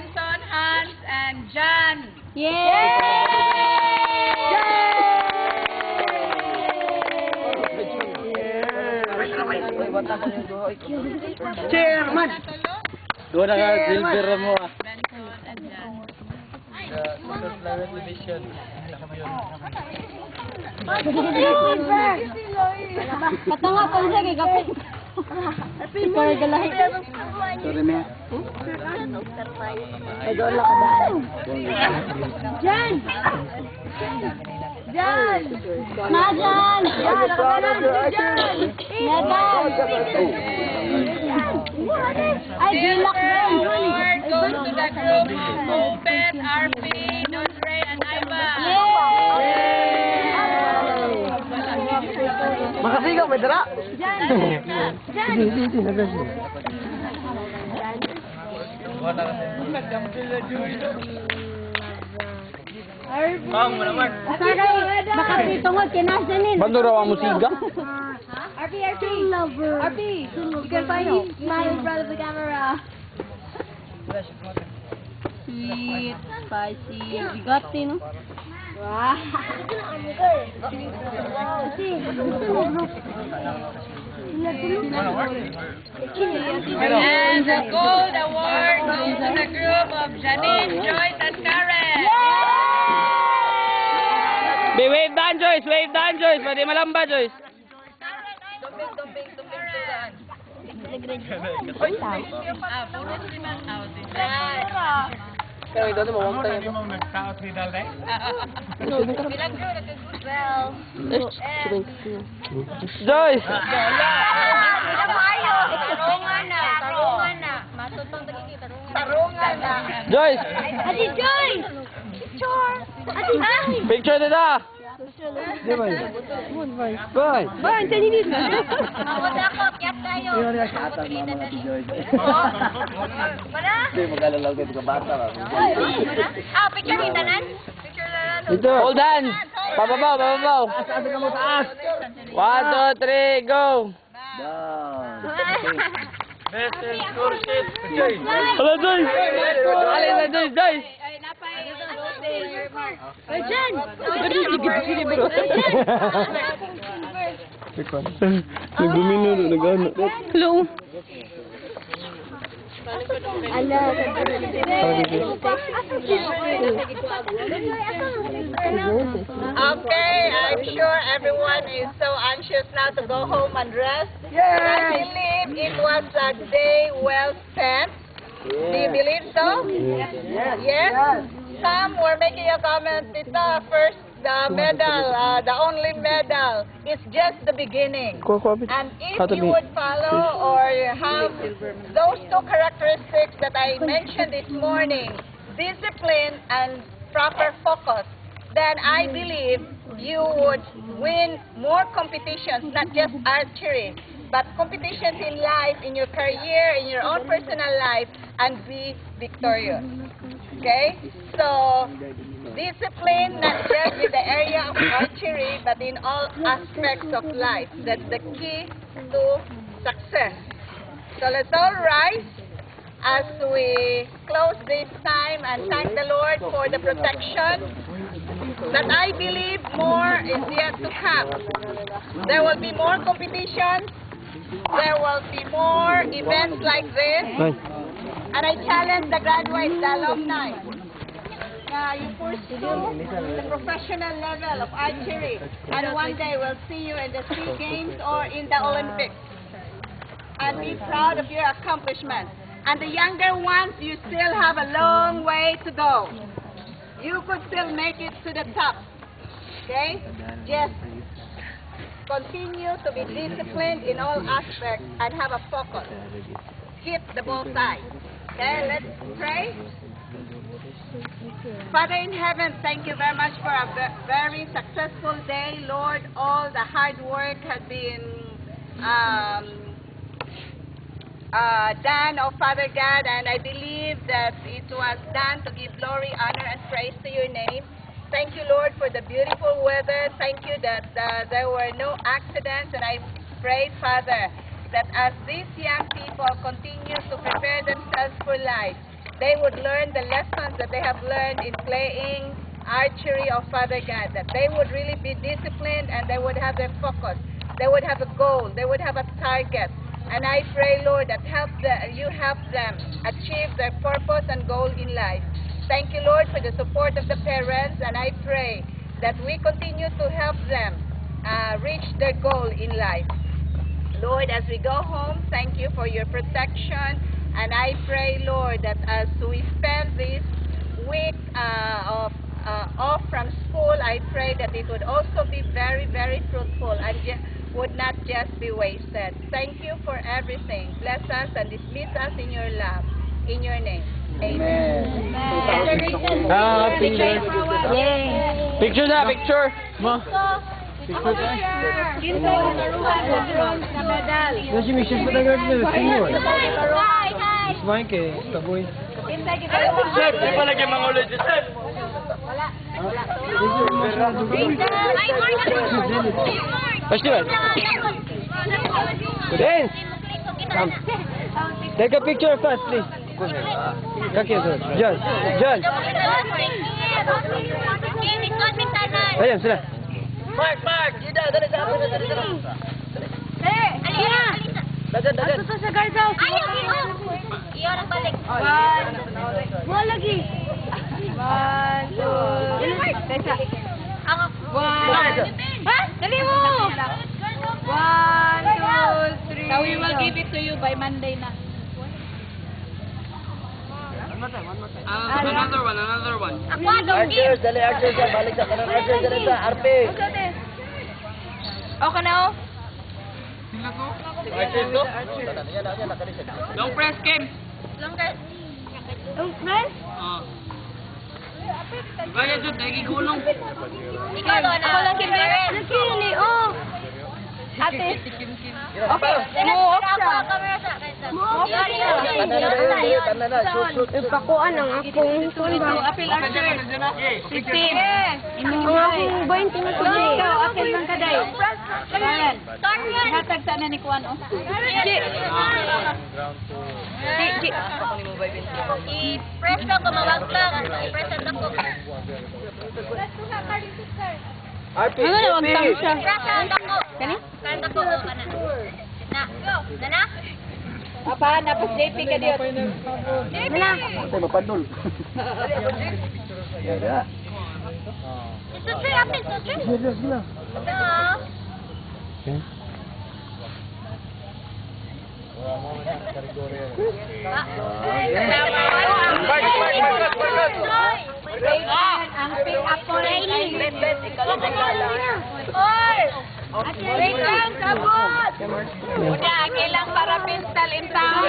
Benson, Hans, and Jan. Cheer naman! Doon na ka, silver mo ah. Benson and Jan. Flower division. Katanga pa siya kay kapit. Sorry, galahi. Sorry, Mea. Ay, doon lang ka daan. Jan! Jan! Ma, Jan! Ay, gilak din. Award goes to the group Open, RP, Nodre, and Iva. Makasigaw, may dala! Baka pitungod, kinasyanin. Bando raw ang musiga? RP, you can find me smile in front of the camera. Sweet, spicy, bigati, no? Wow. And the gold award goes to the group of Janine, Joyce, and Karen. Wave down, Joyce! Wave down, Joyce! Pwede malamba, Joyce! Puro lima out. Kaya ito, mawag tayo. Joyce! Joyce! Ati Joyce! Picture! Ati Joyce! Picture nila! Di ba? Boy! Boy, taninit na. Hindi, mag-alalaw kayo sa bata. Picture kita nan? Ito! Hold hands! Pababaw, pababaw! Sabi ka mo taas! 1, 2, 3, go! Down! Hello, Joyce! Alin na, Joyce, Joyce! Ay, napay. Ay, Jan! Sige, bro. Nagbuminuno, nag-ano. Hello. Okay, I'm sure everyone is so anxious now to go home and rest. I believe it was a day well spent. Do you believe so? Yes? Some were making a comment, Tita, first the medal, the only medal, is just the beginning. And if you would follow or have those two characteristics that I mentioned this morning, discipline and proper focus, then I believe you would win more competitions, not just archery, but competitions in life, in your career, in your own personal life, and be victorious. Okay? So, discipline not just in the area of archery, but in all aspects of life. That's the key to success. So let's all rise as we close this time and thank the Lord for the protection that I believe more is yet to come. There will be more competitions. There will be more events like this. And I challenge the graduates, the alumni, you pursue the professional level of archery, and one day we'll see you in the SEA Games or in the Olympics. And be proud of your accomplishments. And the younger ones, you still have a long way to go. You could still make it to the top. Okay? Just continue to be disciplined in all aspects and have a focus. Hit the bullseye. Okay, let's pray. Father in heaven, thank you very much for a very successful day. Lord, all the hard work has been done, oh Father God, and I believe that it was done to give glory, honor, and praise to your name. Thank you, Lord, for the beautiful weather. Thank you that there were no accidents, and I pray, Father, that as these young people continue to prepare themselves for life, they would learn the lessons that they have learned in playing archery, oh Father God, that they would really be disciplined and they would have their focus. They would have a goal. They would have a target. And I pray, Lord, that you help them achieve their purpose and goal in life. Thank you, Lord, for the support of the parents, and I pray that we continue to help them reach their goal in life. Lord, as we go home, thank you for your protection, and I pray, Lord, that as we spend this week off from school, I pray that it would also be very, very fruitful and would not just be wasted. Thank you for everything. Bless us and dismiss us in your love. In your name. Amen. Picture na, picture. Mo. Nasi Michelle pa tayo na senior. Mas Mike eh, taboy. Chef, di pala kayo mangulit si Chef. Pasti ba? Dance. Take a picture fast, please. Okay, sir. John. Ayan, sila. Mark! Gida, dali sa akin, dali. Dagan. Ato sa guard house. Ayaw, iyo nagbalik. Wala lagi. 1, 2, 3. Ako. 1. Ha? Dali mo. 1, 2, 3. So we will give it to you by Monday na. Another one. Ako, ako. Archers, dali, balik sa kanan, Archers, dali sa RP. Okay na oh. Long press, Kim. Longer. Ang press? Gaya dyan, nagigulong. Ikaw, Lola. Ako lang kinili, oh. Ate. Okay. Mo off siya. Tanan na, shoot. Pakuan ang akong Apil Archer. 15. Ang akong boy, tinutuli. Ikaw, apil lang ka day. Ayan. Start yan. Hatag sana ni Kuan oh. I-press lang, kumawag lang. I-press lang ako. RP, Ano na, wag tang siya. Press lang ako. Kani? Press ako. Kana. Na? Apa, napos JP ka diyo. Na. Ate, mapandol. Ya. Ito siya, apil. Ito siya. Serious na. Ang pick up ko rin ay wait lang, sabot! Una, kailang para pinstal in town.